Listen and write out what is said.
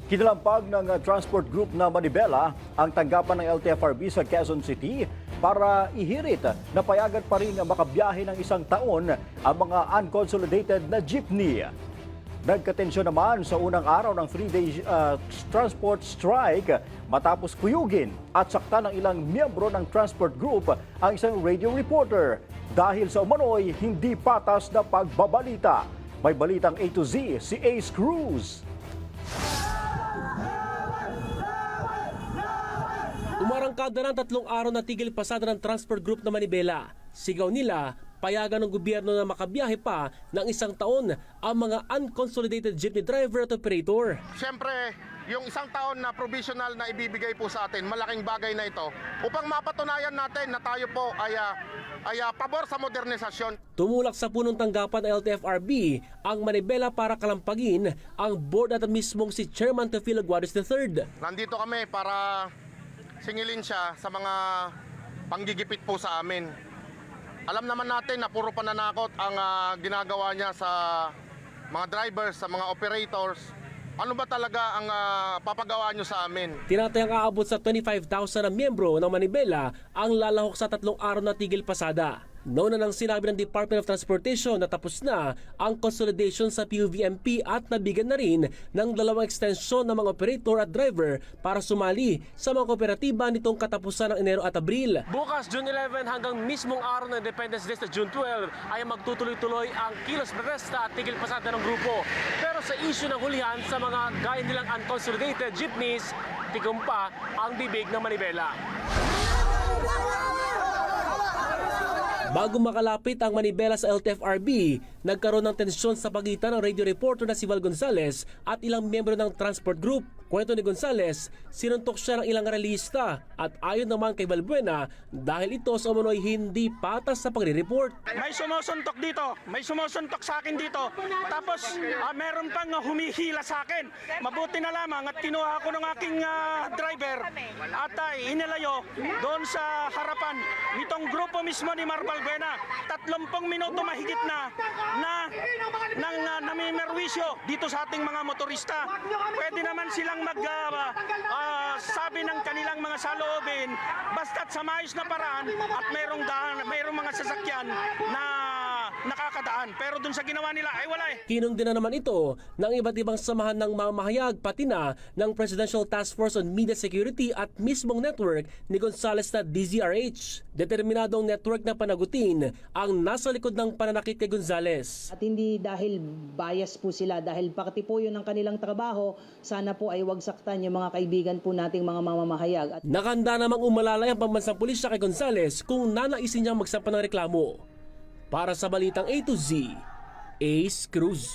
Kinalampag ng transport group na Manibela ang tanggapan ng LTFRB sa Quezon City para ihirit na payagan pa rin makabiyahe ng isang taon ang mga unconsolidated na jeepney. Nagkatensyon naman sa unang araw ng 3-day transport strike matapos kuyugin at sakta ng ilang miyembro ng transport group ang isang radio reporter dahil sa umano'y hindi patas na pagbabalita. May balitang A to Z si Ace Cruz. Umarangkada ng 3 araw na tigil pasada ng transport group na Manibela. Sigaw nila, payagan ng gobyerno na makabiyahe pa ng isang taon ang mga unconsolidated jeepney driver at operator. Siyempre, yung isang taon na provisional na ibibigay po sa atin, malaking bagay na ito upang mapatunayan natin na tayo po ay pabor sa modernisasyon. Tumulak sa punong tanggapan ng LTFRB ang Manibela para kalampagin ang board at mismong si Chairman Teofilo Guares III. Nandito kami para singilin siya sa mga panggigipit po sa amin. Alam naman natin na puro pananakot ang ginagawa niya sa mga drivers, sa mga operators. Ano ba talaga ang papagawa niyo sa amin? Tinatayang aabot sa 25,000 na miyembro ng Manibela ang lalahok sa 3 araw na tigil pasada. Noon na nang sinabi ng Department of Transportation na tapos na ang consolidation sa PUVMP at nabigyan na rin ng 2 ekstensyon ng mga operator at driver para sumali sa mga kooperatiba nitong katapusan ng Enero at Abril. Bukas, June 11 hanggang mismong araw ng Independence Day sa June 12 ay magtutuloy-tuloy ang kilos protesta at tigil pasada ng grupo. Pero sa issue ng hulihan sa mga gaya nilang unconsolidated jeepneys, tigumpa ang bibig ng Manibela. Bago makalapit ang Manibela sa LTFRB, nagkaroon ng tensyon sa pagitan ng radio reporter na si Val Gonzales at ilang miyembro ng transport group. Kwento ni Gonzales, sinuntok siya ng ilang realista at ayon naman kay Balbuena dahil ito sa umano'y hindi patas sa pagre-report. May sumusuntok dito, may sumusuntok sa akin dito, tapos meron pang humihila sa akin. Mabuti na lamang at kinuha ko ng aking driver at inilayo doon sa harapan nitong grupo mismo ni Mar Balbuena. 30 minuto mahigit na namimerwisyo dito sa ating mga motorista. Pwede naman silang sabi ng kanilang mga saloobin basta't sa maayos na paraan at mayroong mga sasakyan na nakakadaan. Pero dun sa ginawa nila ay wala eh. Kinundin na naman ito ng iba't ibang samahan ng mamahayag pati na ng Presidential Task Force on Media Security at mismong network ni Gonzales na DZRH. Determinadong network na panagutin ang nasa likod ng pananakit kay Gonzales. At hindi dahil bias po sila, dahil pakati po yun ang kanilang trabaho, sana po ay wag saktan yung mga kaibigan po nating mga mamamahayag. At nakahanda namang umalalay ang pambansang pulisya kay Gonzales kung nanaisin niyang magsampa ng reklamo. Para sa Balitang A to Z, Ace Cruz.